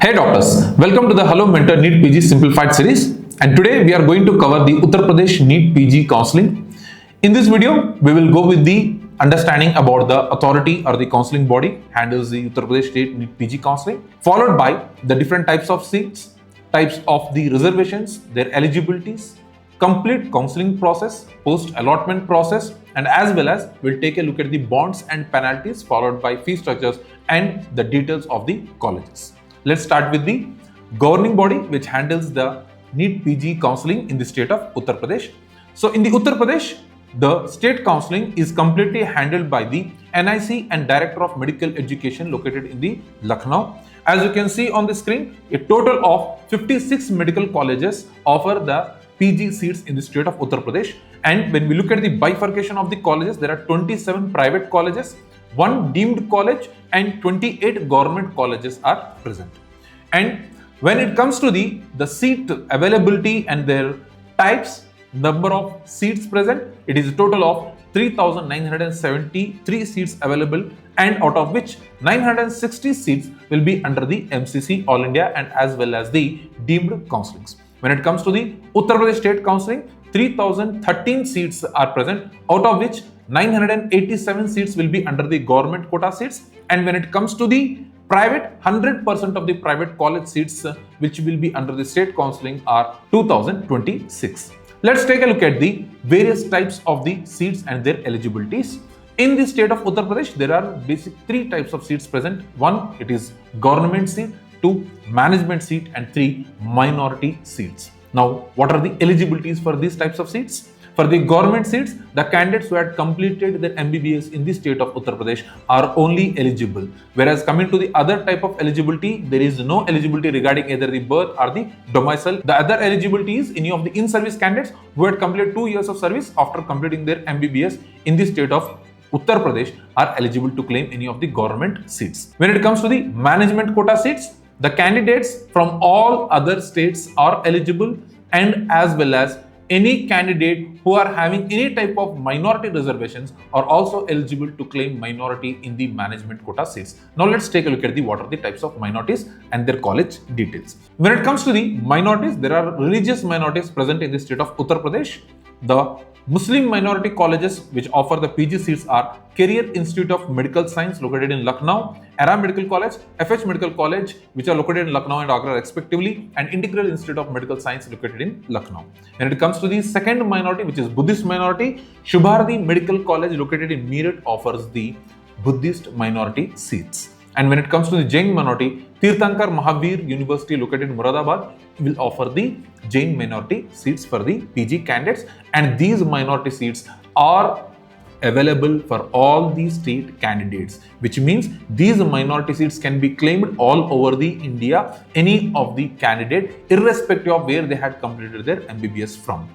Hey doctors, welcome to the HelloMentor NEET PG Simplified series, and today we are going to cover the Uttar Pradesh NEET PG counseling. In this video, we will go with the understanding about the authority or the counseling body handles the Uttar Pradesh State NEET PG counseling, followed by the different types of seats, types of the reservations, their eligibilities, complete counseling process, post-allotment process, and as well as we'll take a look at the bonds and penalties followed by fee structures and the details of the colleges. Let's start with the governing body which handles the NEET PG counseling in the state of Uttar Pradesh. So in the Uttar Pradesh, the state counseling is completely handled by the NIC and Director of Medical Education located in the Lucknow. As you can see on the screen, a total of 56 medical colleges offer the PG seats in the state of Uttar Pradesh. And when we look at the bifurcation of the colleges, there are 27 private colleges, 1 deemed college and 28 government colleges are present. And when it comes to the seat availability and their types, number of seats present, it is a total of 3,973 seats available, and out of which 960 seats will be under the MCC All India and as well as the deemed counselings. When it comes to the Uttar Pradesh State Counselling, 3,013 seats are present, out of which 987 seats will be under the government quota seats. And when it comes to the private, 100% of the private college seats which will be under the state counselling are 2,026. Let's take a look at the various types of the seats and their eligibilities. In the state of Uttar Pradesh, there are basic 3 types of seats present. 1, it is government seat, 2, management seat, and 3, minority seats. Now, what are the eligibilities for these types of seats? For the government seats, the candidates who had completed their MBBS in the state of Uttar Pradesh are only eligible. Whereas coming to the other type of eligibility, there is no eligibility regarding either the birth or the domicile. The other eligibility is any of the in-service candidates who had completed 2 years of service after completing their MBBS in the state of Uttar Pradesh are eligible to claim any of the government seats. When it comes to the management quota seats, the candidates from all other states are eligible, and as well as any candidate who are having any type of minority reservations are also eligible to claim minority in the management quota seats. Now let's take a look at what are the types of minorities and their college details. When it comes to the minorities, there are religious minorities present in the state of Uttar Pradesh. The Muslim minority colleges which offer the PG seats are Career Institute of Medical Science located in Lucknow, Aram Medical College, FH Medical College which are located in Lucknow and Agra respectively, and Integral Institute of Medical Science located in Lucknow. When it comes to the second minority, which is Buddhist minority, Shubhardi Medical College located in Meerut offers the Buddhist minority seats. And when it comes to the Jain minority, Tirthankar Mahavir University located in Muradabad will offer the Jain minority seats for the PG candidates, and these minority seats are available for all the state candidates, which means these minority seats can be claimed all over the India, any of the candidate, irrespective of where they had completed their MBBS from.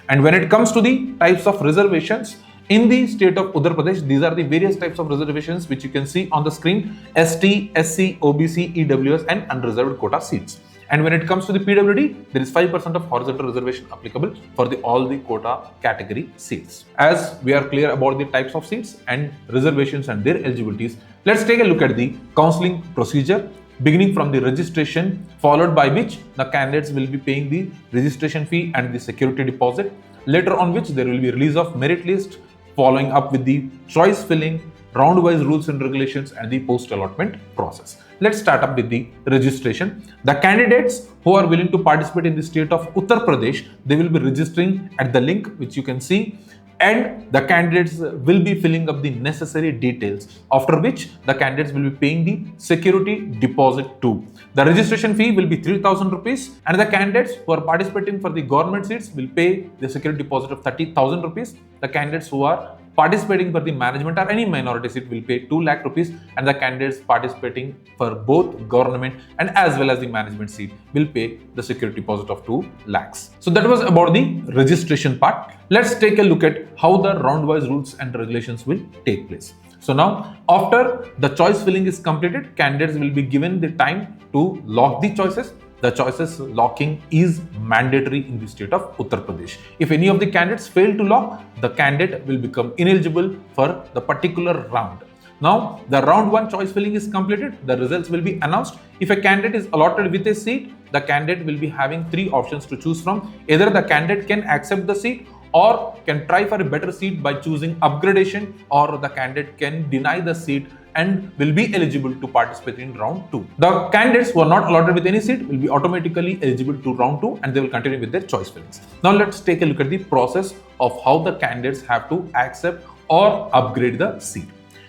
And when it comes to the types of reservations, in the state of Uttar Pradesh, these are the various types of reservations which you can see on the screen: ST, SC, OBC, EWS and unreserved quota seats. And when it comes to the PWD, there is 5% of horizontal reservation applicable for all the quota category seats. As we are clear about the types of seats and reservations and their eligibilities, let's take a look at the counseling procedure, beginning from the registration, followed by which the candidates will be paying the registration fee and the security deposit, later on which there will be release of merit list, following up with the choice filling, round-wise rules and regulations and the post-allotment process. Let's start up with the registration. The candidates who are willing to participate in the state of Uttar Pradesh, they will be registering at the link which you can see, and the candidates will be filling up the necessary details, after which the candidates will be paying the security deposit too. The registration fee will be 3,000 rupees, and the candidates who are participating for the government seats will pay the security deposit of 30,000 rupees. The candidates who are participating for the management or any minority seat will pay 2 lakh rupees, and the candidates participating for both government and as well as the management seat will pay the security deposit of 2 lakhs. So that was about the registration part. Let's take a look at how the round-wise rules and regulations will take place. So now, after the choice filling is completed, candidates will be given the time to lock the choices. The choices locking is mandatory in the state of Uttar Pradesh. If any of the candidates fail to lock, the candidate will become ineligible for the particular round. Now, the round 1 choice filling is completed. The results will be announced. If a candidate is allotted with a seat, the candidate will be having 3 options to choose from. Either the candidate can accept the seat or can try for a better seat by choosing upgradation, or the candidate can deny the seat and will be eligible to participate in round 2. The candidates who are not allotted with any seat will be automatically eligible to round 2 and they will continue with their choice fillings. Now let's take a look at the process of how the candidates have to accept or upgrade the seat.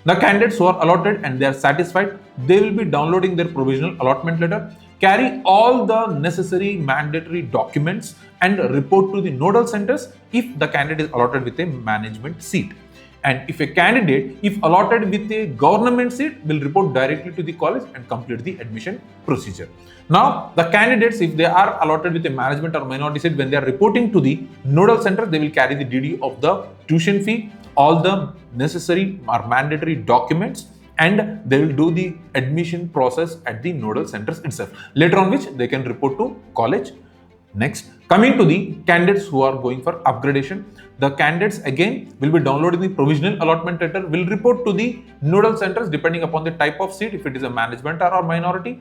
The candidates who are allotted and they are satisfied, they will be downloading their provisional allotment letter, carry all the necessary mandatory documents and report to the nodal centers if the candidate is allotted with a management seat. And if a candidate, if allotted with a government seat, will report directly to the college and complete the admission procedure. Now, the candidates, if they are allotted with a management or minority seat, when they are reporting to the nodal center, they will carry the DD of the tuition fee, all the necessary or mandatory documents, and they will do the admission process at the nodal centers itself. Later on which they can report to college. Next, coming to the candidates who are going for upgradation, the candidates again will be downloading the provisional allotment letter, will report to the nodal centers depending upon the type of seat, if it is a management or minority,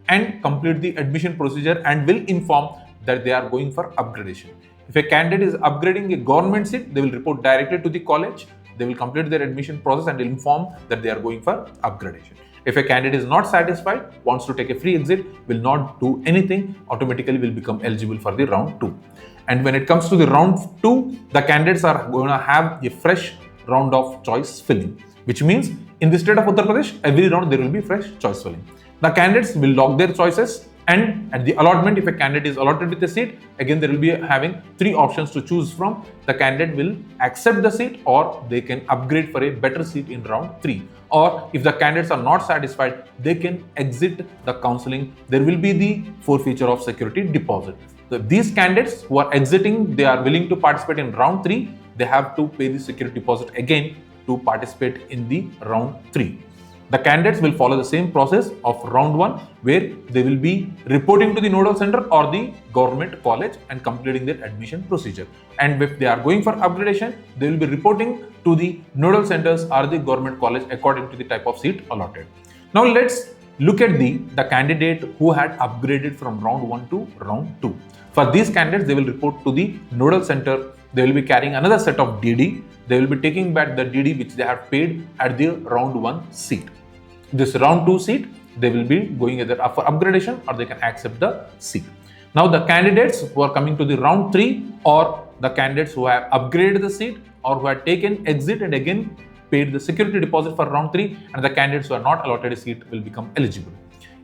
and complete the admission procedure and will inform that they are going for upgradation. If a candidate is upgrading a government seat, they will report directly to the college. They will complete their admission process and will inform that they are going for upgradation. If a candidate is not satisfied, wants to take a free exit, will not do anything, automatically will become eligible for the round 2. And when it comes to the round 2, the candidates are going to have a fresh round of choice filling, which means in the state of Uttar Pradesh, every round there will be fresh choice filling. The candidates will log their choices, and at the allotment, if a candidate is allotted with a seat, again there will be having 3 options to choose from. The candidate will accept the seat or they can upgrade for a better seat in round 3. Or if the candidates are not satisfied, they can exit the counseling. There will be the forfeiture of security deposit. So these candidates who are exiting, they are willing to participate in round 3, they have to pay the security deposit again to participate in the round 3. The candidates will follow the same process of round 1, where they will be reporting to the nodal center or the government college and completing their admission procedure. And if they are going for upgradation, they will be reporting to the nodal centers or the government college according to the type of seat allotted. Now let's look at the candidate who had upgraded from round 1 to round 2. For these candidates, they will report to the nodal center. They will be carrying another set of DD. They will be taking back the DD which they have paid at the round 1 seat. This round 2 seat, they will be going either for upgradation or they can accept the seat. Now the candidates who are coming to the round 3, or the candidates who have upgraded the seat or who have taken exit and again paid the security deposit for round 3, and the candidates who are not allotted a seat will become eligible.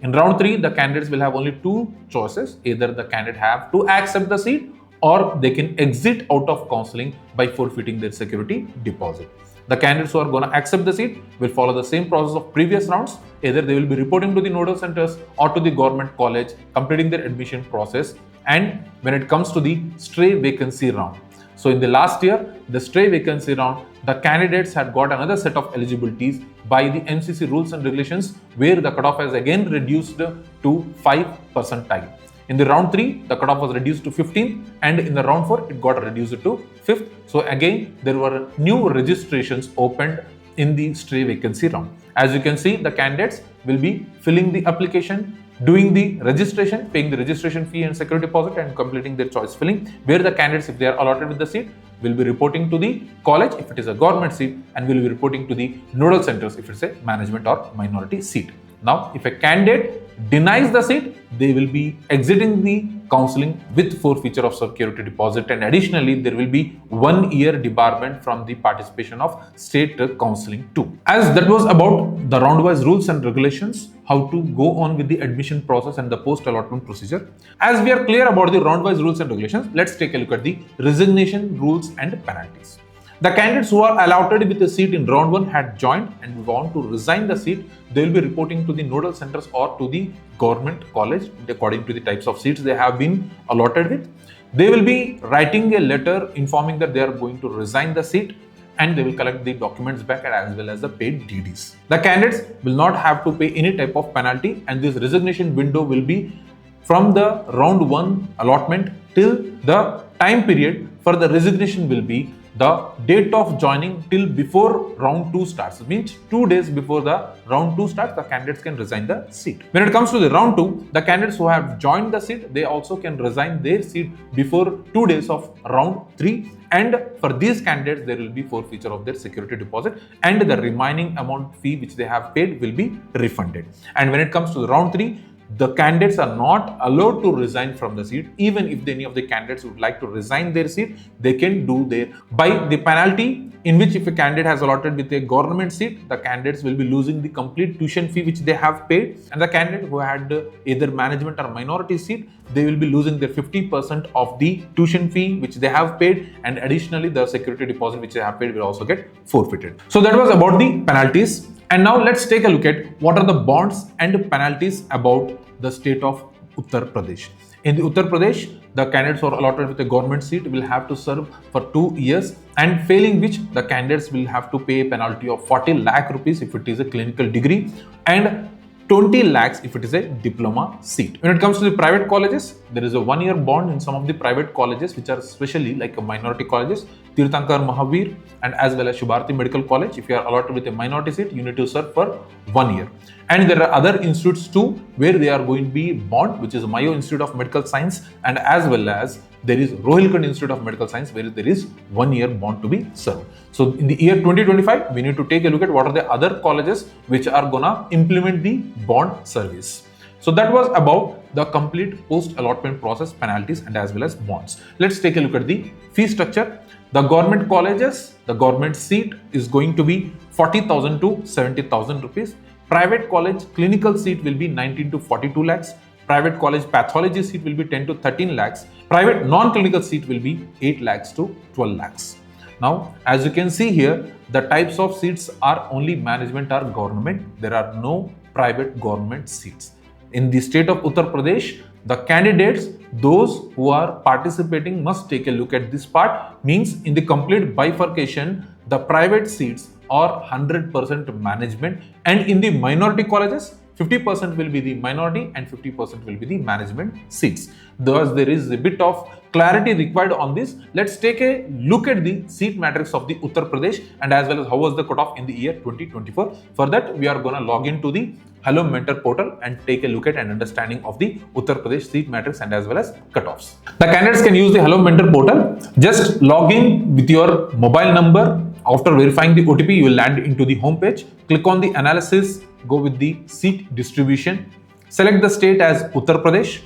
In round 3, the candidates will have only 2 choices. Either the candidate have to accept the seat or they can exit out of counseling by forfeiting their security deposit. The candidates who are going to accept the seat will follow the same process of previous rounds. Either they will be reporting to the nodal centers or to the government college, completing their admission process. And when it comes to the stray vacancy round, so in the last year, the stray vacancy round, the candidates had got another set of eligibilities by the MCC rules and regulations, where the cutoff has again reduced to 5 percentile. In the round 3, the cutoff was reduced to 15th, and in the round 4, it got reduced to 5th. So again, there were new registrations opened in the stray vacancy round. As you can see, the candidates will be filling the application, doing the registration, paying the registration fee and security deposit, and completing their choice filling, where the candidates, if they are allotted with the seat, will be reporting to the college if it is a government seat, and will be reporting to the nodal centers if it's a management or minority seat. Now, if a candidate denies the seat, they will be exiting the counseling with forfeiture of security deposit, and additionally there will be 1 year debarment from the participation of state counseling too. As that was about the round-wise rules and regulations, how to go on with the admission process and the post-allotment procedure. As we are clear about the round-wise rules and regulations, let's take a look at the resignation rules and penalties. The candidates who are allotted with a seat in round 1 had joined and want to resign the seat, they will be reporting to the nodal centers or to the government college according to the types of seats they have been allotted with. They will be writing a letter informing that they are going to resign the seat, and they will collect the documents back as well as the paid DDs. The candidates will not have to pay any type of penalty, and this resignation window will be from the round 1 allotment till the time period for the resignation will be the date of joining till before round 2 starts. It means 2 days before the round 2 starts, the candidates can resign the seat. When it comes to the round 2, the candidates who have joined the seat, they also can resign their seat before 2 days of round 3. And for these candidates, there will be forfeiture of their security deposit, and the remaining amount fee which they have paid will be refunded. And when it comes to the round 3, the candidates are not allowed to resign from the seat. Even if any of the candidates would like to resign their seat, they can do their by the penalty, in which if a candidate has allotted with a government seat, the candidates will be losing the complete tuition fee which they have paid, and the candidate who had either management or minority seat, they will be losing their 50% of the tuition fee which they have paid, and additionally the security deposit which they have paid will also get forfeited. So that was about the penalties. And now let's take a look at what are the bonds and penalties about the state of Uttar Pradesh. In the Uttar Pradesh, the candidates who are allotted with a government seat will have to serve for 2 years, and failing which the candidates will have to pay a penalty of 40 lakh rupees if it is a clinical degree, and 20 lakhs if it is a diploma seat. When it comes to the private colleges, there is a 1-year bond in some of the private colleges which are especially like a minority colleges, Tirthankar Mahavir and as well as Shubharti Medical College. If you are allotted with a minority seat, you need to serve for 1 year. And there are other institutes too where they are going to be bond, which is Mayo Institute of Medical Science, and as well as there is Rohilkhand Institute of Medical Science where there is 1-year bond to be served. So in the year 2025, we need to take a look at what are the other colleges which are gonna implement the bond service. So that was about the complete post-allotment process, penalties and as well as bonds. Let's take a look at the fee structure. The government colleges, the government seat is going to be 40,000 to 70,000 rupees. Private college clinical seat will be 19 to 42 lakhs. Private college pathology seat will be 10 to 13 lakhs. Private non-clinical seat will be 8 lakhs to 12 lakhs. Now, as you can see here, the types of seats are only management or government. There are no private government seats. In the state of Uttar Pradesh, the candidates, those who are participating must take a look at this part. Means in the complete bifurcation, the private seats are 100% management, and in the minority colleges, 50% will be the minority and 50% will be the management seats. Thus, there is a bit of clarity required on this. Let's take a look at the seat matrix of the Uttar Pradesh and as well as how was the cutoff in the year 2024. For that, we are going to log into the HelloMentor portal and take a look at an understanding of the Uttar Pradesh seat matrix and as well as cutoffs. The candidates can use the HelloMentor portal. Just log in with your mobile number. After verifying the OTP, you will land into the home page. Click on the analysis, go with the seat distribution. Select the state as Uttar Pradesh,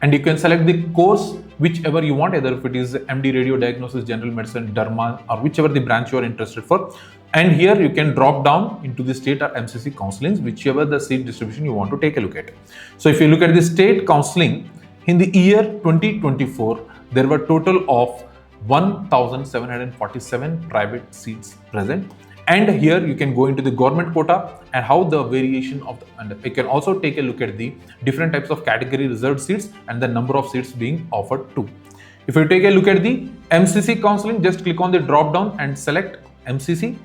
and you can select the course whichever you want, either if it is MD Radio Diagnosis, General Medicine, Derma, or whichever the branch you are interested for. And here you can drop down into the state or MCC counselings, whichever the seat distribution you want to take a look at. So if you look at the state counselling, in the year 2024, there were total of 1,747 private seats present. And here you can go into the government quota and how the variation of the, and you can also take a look at the different types of category reserved seats and the number of seats being offered too. If you take a look at the MCC counselling, just click on the drop down and select MCC.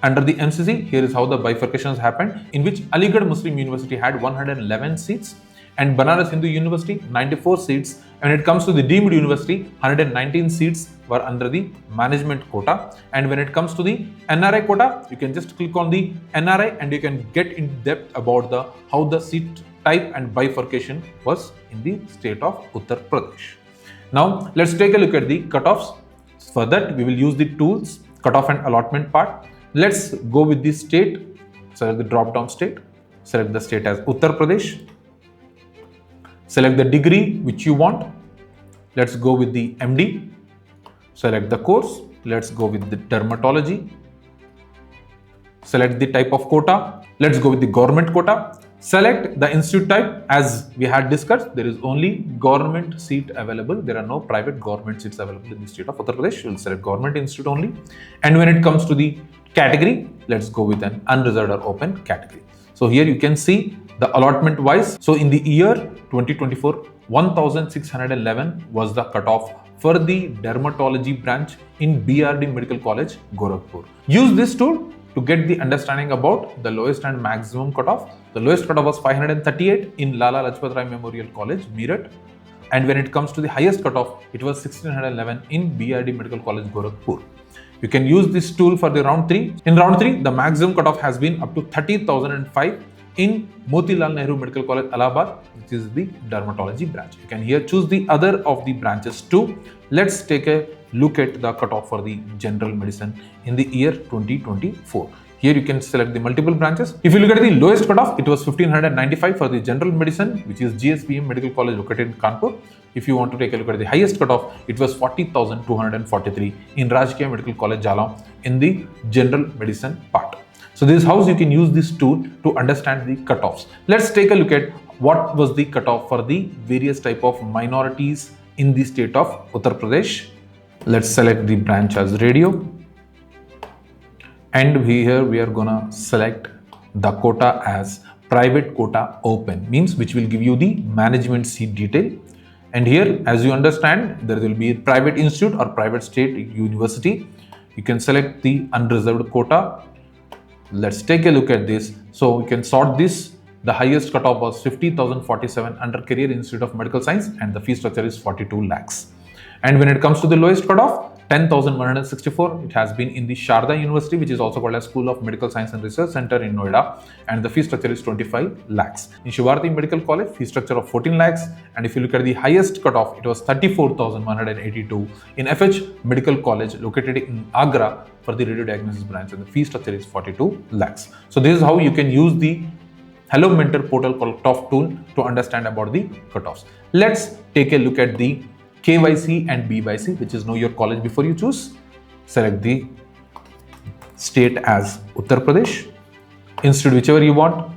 Under the MCC, here is how the bifurcations happened, in which Aligarh Muslim University had 111 seats and Banaras Hindu University 94 seats. When it comes to the deemed university, 119 seats were under the management quota. And when it comes to the NRI quota, you can just click on the NRI and you can get in depth about the how the seat type and bifurcation was in the state of Uttar Pradesh. Now let's take a look at the cutoffs. For that, we will use the tools cutoff and allotment part. Let's go with the state. Select the drop down state. Select the state as Uttar Pradesh. Select the degree which you want. Let's go with the MD. Select the course. Let's go with the dermatology. Select the type of quota. Let's go with the government quota. Select the institute type. As we had discussed, there is only government seat available. There are no private government seats available in the state of Uttar Pradesh. You will select government institute only. And when it comes to the category, let's go with an unreserved or open category. So here you can see the allotment wise. So in the year 2024, 1,611 was the cutoff for the dermatology branch in BRD Medical College, Gorakhpur. Use this tool to get the understanding about the lowest and maximum cutoff. The lowest cutoff was 538 in Lala Lajpat Rai Memorial College, Meerut. And when it comes to the highest cutoff, it was 1611 in BRD Medical College, Gorakhpur. You can use this tool for the round 3. In round 3, the maximum cutoff has been up to 30,005 in Motilal Nehru Medical College, Allahabad, which is the dermatology branch. You can here choose the other of the branches too. Let's take a look at the cutoff for the general medicine in the year 2024. Here you can select the multiple branches. If you look at the lowest cutoff, it was 1595 for the general medicine, which is GSPM Medical College located in Kanpur. If you want to take a look at the highest cutoff, it was 40,243 in Rajkiya Medical College, Jalam, in the general medicine part. So this is how you can use this tool to understand the cutoffs. Let's take a look at what was the cutoff for the various type of minorities in the state of Uttar Pradesh. Let's select the branch as radio. And here we are gonna select the quota as private quota open, means which will give you the management seat detail. And here, as you understand, there will be a private institute or private state university. You can select the unreserved quota. Let's take a look at this. So you can sort this. The highest cutoff was 50,047 under Career Institute of Medical Science, and the fee structure is 42 lakhs. And when it comes to the lowest cutoff, 10,164, it has been in the Sharda University, which is also called as School of Medical Science and Research Center in Noida, and the fee structure is 25 lakhs. In Shivarthi Medical College, fee structure of 14 lakhs, and if you look at the highest cutoff, it was 34,182 in FH Medical College located in Agra for the radio diagnosis branch, and the fee structure is 42 lakhs. So this is how you can use the HelloMentor portal cutoff tool to understand about the cutoffs. Let's take a look at the KYC and BYC, which is know your college before you choose. Select the state as Uttar Pradesh, institute whichever you want,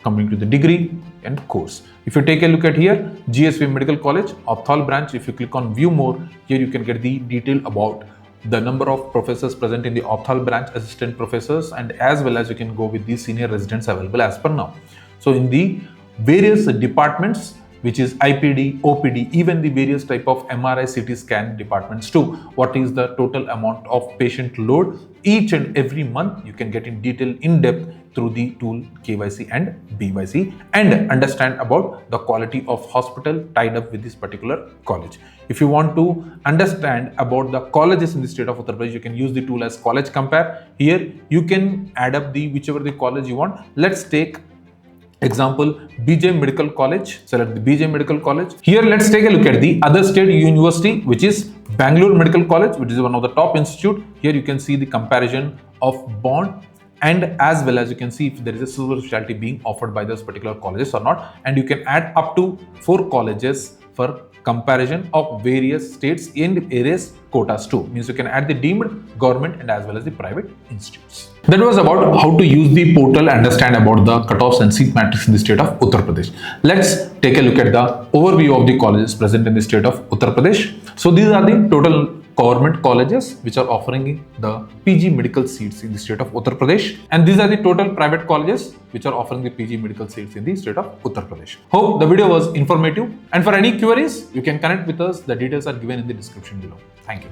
coming to the degree and course. If you take a look at here, GSV Medical College, Opthal branch, if you click on view more, here you can get the detail about the number of professors present in the Opthal branch, assistant professors, and as well as you can go with the senior residents available as per now. So in the various departments, which is IPD, OPD, even the various type of MRI, CT scan departments too. What is the total amount of patient load each and every month? You can get in detail, in depth through the tool KYC and BYC and understand about the quality of hospital tied up with this particular college. If you want to understand about the colleges in the state of Uttar Pradesh, you can use the tool as College Compare. Here you can add up the whichever the college you want. Let's take example, BJ Medical College. Select the BJ Medical College. Here, let's take a look at the other state university, which is Bangalore Medical College, which is one of the top institute. Here you can see the comparison of bond, and as well as you can see if there is a super specialty being offered by those particular colleges or not. And you can add up to 4 colleges for comparison of various states in various quotas too. Means you can add the deemed, government, and as well as the private institutes. That was about how to use the portal and understand about the cutoffs and seat matrix in the state of Uttar Pradesh. Let's take a look at the overview of the colleges present in the state of Uttar Pradesh. So these are the total government colleges which are offering the PG medical seats in the state of Uttar Pradesh, and these are the total private colleges which are offering the PG medical seats in the state of Uttar Pradesh. Hope the video was informative, and for any queries you can connect with us. The details are given in the description below. Thank you.